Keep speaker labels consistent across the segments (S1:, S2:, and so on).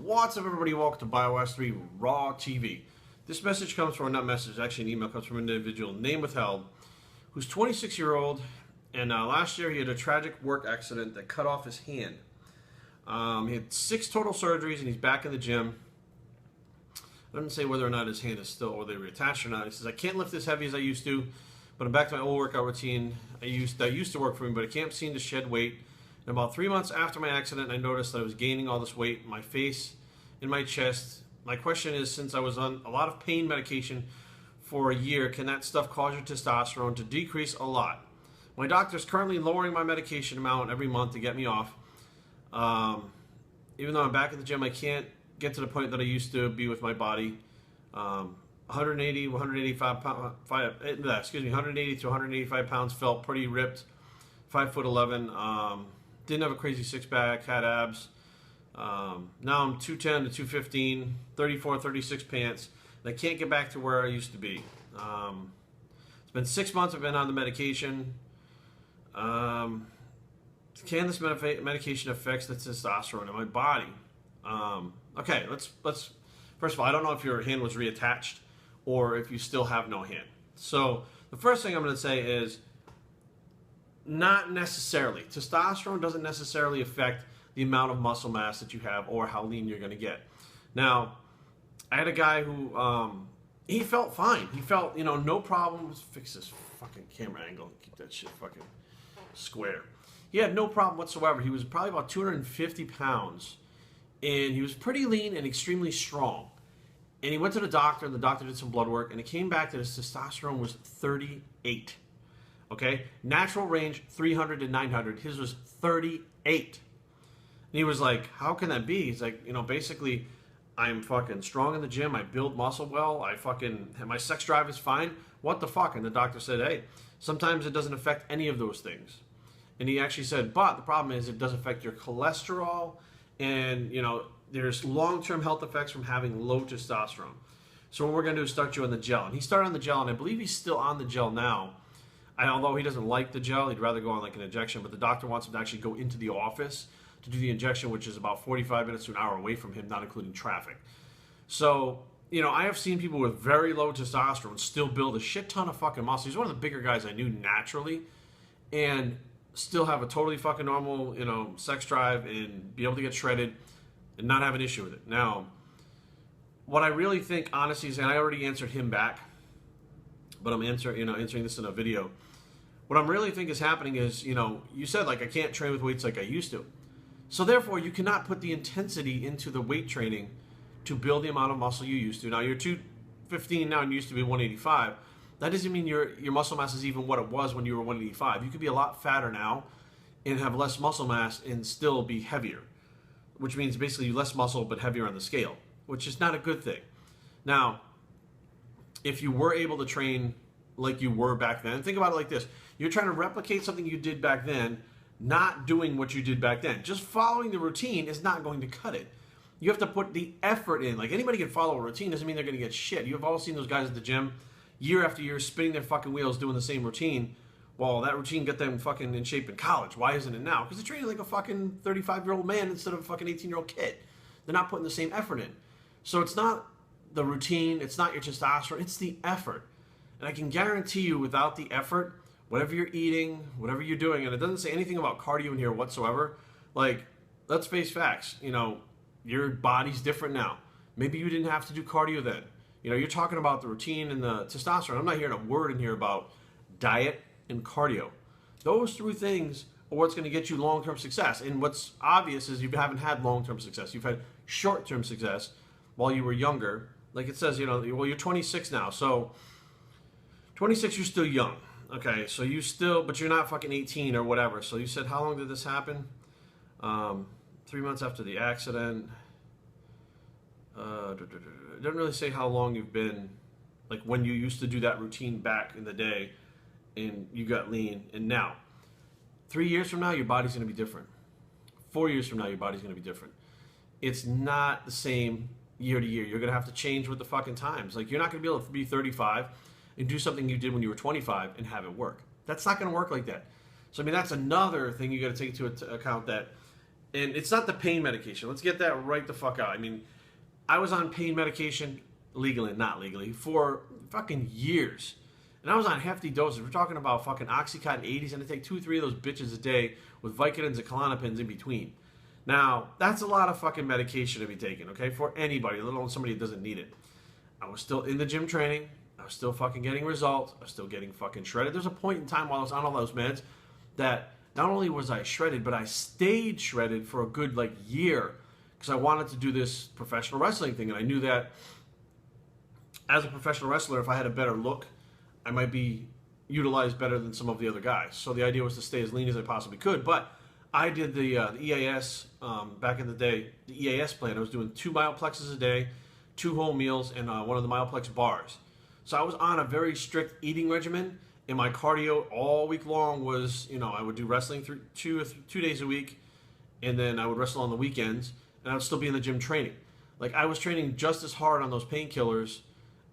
S1: What's up, everybody? Welcome to Bios3 Raw TV. This message comes from, not message, actually an email comes from an individual, name withheld, who's 26-year-old, and last year he had a tragic work accident that cut off his hand. He had 6 total surgeries, and he's back in the gym. I didn't say whether or not his hand is still, or they reattached or not. He says, I can't lift as heavy as I used to, but I'm back to my old workout routine. That used to work for me, but I can't seem to shed weight. And about 3 months after my accident, I noticed that I was gaining all this weight in my face, in my chest. My question is, since I was on a lot of pain medication for a year, can that stuff cause your testosterone to decrease a lot? My doctor is currently lowering my medication amount every month to get me off. Even though I'm back at the gym, I can't get to the point that I used to be with my body. 180 to 185 pounds, felt pretty ripped. 5'11". Didn't have a crazy six-pack, had abs. Now I'm 210 to 215, 34, 36 pants. And I can't get back to where I used to be. It's been 6 months I've been on the medication. Can this medication affect the testosterone in my body? Okay, let's first of all, I don't know if your hand was reattached or if you still have no hand. So the first thing I'm going to say is, not necessarily. Testosterone doesn't necessarily affect the amount of muscle mass that you have or how lean you're going to get. Now, I had a guy who, he felt fine. He felt, no problem. Let's fix this fucking camera angle. Keep that shit fucking square. He had no problem whatsoever. He was probably about 250 pounds. And he was pretty lean and extremely strong. And he went to the doctor, and the doctor did some blood work, and it came back that his testosterone was 38. Okay? Natural range, 300 to 900. His was 38. And he was like, how can that be? He's like, basically, I'm fucking strong in the gym. I build muscle well. My sex drive is fine. What the fuck? And the doctor said, hey, sometimes it doesn't affect any of those things. And he actually said, but the problem is it does affect your cholesterol, and, there's long-term health effects from having low testosterone. So what we're going to do is start you on the gel. And he started on the gel, and I believe he's still on the gel now. Although he doesn't like the gel, he'd rather go on like an injection, but the doctor wants him to actually go into the office to do the injection, which is about 45 minutes to an hour away from him, not including traffic. So, I have seen people with very low testosterone still build a shit ton of fucking muscle. He's one of the bigger guys I knew naturally, and still have a totally fucking normal, sex drive and be able to get shredded and not have an issue with it. Now, what I really think, honestly, is, and I already answered him back, but I'm answering this in a video. What I'm really think is happening is, you said, like, I can't train with weights like I used to. So therefore, you cannot put the intensity into the weight training to build the amount of muscle you used to. Now, you're 215 now and used to be 185. That doesn't mean your muscle mass is even what it was when you were 185. You could be a lot fatter now and have less muscle mass and still be heavier, which means basically less muscle but heavier on the scale, which is not a good thing. Now, if you were able to train like you were back then, think about it like this. You're trying to replicate something you did back then, not doing what you did back then. Just following the routine is not going to cut it. You have to put the effort in. Like, anybody can follow a routine, doesn't mean they're going to get shit. You've all seen those guys at the gym year after year spinning their fucking wheels doing the same routine. Well, that routine got them fucking in shape in college. Why isn't it now? Because they're training like a fucking 35-year-old man instead of a fucking 18-year-old kid. They're not putting the same effort in. So it's not the routine, it's not your testosterone, it's the effort. And I can guarantee you, without the effort, whatever you're eating, whatever you're doing, and it doesn't say anything about cardio in here whatsoever, like, let's face facts, your body's different now. Maybe you didn't have to do cardio then. You're talking about the routine and the testosterone. I'm not hearing a word in here about diet and cardio. Those 3 things are what's going to get you long-term success. And what's obvious is you haven't had long-term success. You've had short-term success while you were younger. Like it says, well, you're 26 now. So 26, you're still young. Okay, so but you're not fucking 18 or whatever. So you said, how long did this happen? 3 months after the accident. It doesn't really say how long you've been, like when you used to do that routine back in the day and you got lean, and now 3 years from now your body's going to be different. 4 years from now your body's going to be different. It's not the same year to year. You're going to have to change with the fucking times. Like, you're not going to be able to be 35 and do something you did when you were 25 and have it work. That's not going to work like that. So I mean, that's another thing you got to take into account, that And it's not the pain medication. Let's get that right the fuck out. I mean, I was on pain medication, legally and not legally, for fucking years. And I was on hefty doses. We're talking about fucking Oxycontin 80s, and I take 2 or 3 of those bitches a day with Vicodins and Klonopins in between. Now, that's a lot of fucking medication to be taken, okay, for anybody, let alone somebody that doesn't need it. I was still in the gym training. I was still fucking getting results. I was still getting fucking shredded. There's a point in time while I was on all those meds that not only was I shredded, but I stayed shredded for a good, like, year because I wanted to do this professional wrestling thing. And I knew that as a professional wrestler, if I had a better look, I might be utilized better than some of the other guys. So the idea was to stay as lean as I possibly could. But I did the EAS back in the day, the EAS plan. I was doing 2 Myoplexes a day, 2 whole meals, and one of the Myoplex bars. So I was on a very strict eating regimen, and my cardio all week long was, you know, I would do wrestling 2 days a week, and then I would wrestle on the weekends, and I would still be in the gym training. Like, I was training just as hard on those painkillers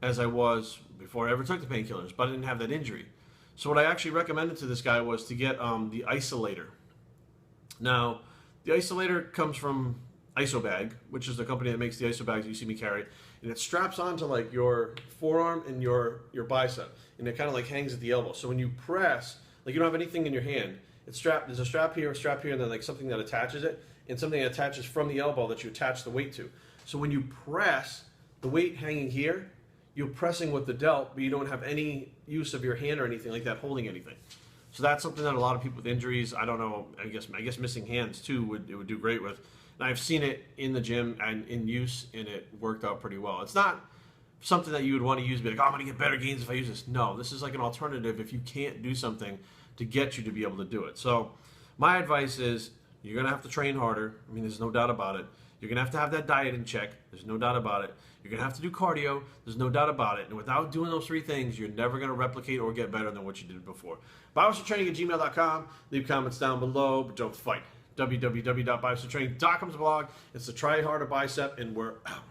S1: as I was before I ever took the painkillers, but I didn't have that injury. So what I actually recommended to this guy was to get the Isolator. Now, the Isolator comes from Isobag, which is the company that makes the Isobags that you see me carry, and it straps onto like your forearm and your bicep, and it kind of like hangs at the elbow. So when you press, like you don't have anything in your hand, it's strapped. There's a strap here, and then like something that attaches it, and something that attaches from the elbow that you attach the weight to. So when you press, the weight hanging here, you're pressing with the delt, but you don't have any use of your hand or anything like that holding anything. So that's something that a lot of people with injuries, I don't know, I guess missing hands too would do great with. And I've seen it in the gym and in use, and it worked out pretty well. It's not something that you would want to use, be like, oh, I'm going to get better gains if I use this. No, this is like an alternative if you can't do something to get you to be able to do it. So my advice is you're going to have to train harder. I mean, there's no doubt about it. You're going to have that diet in check. There's no doubt about it. You're going to have to do cardio. There's no doubt about it. And without doing those 3 things, you're never going to replicate or get better than what you did before. BioStrengthTraining@gmail.com. Leave comments down below, but don't fight. www.biostrengthtraining.com is the blog. It's the Try Harder Bicep, and we're out.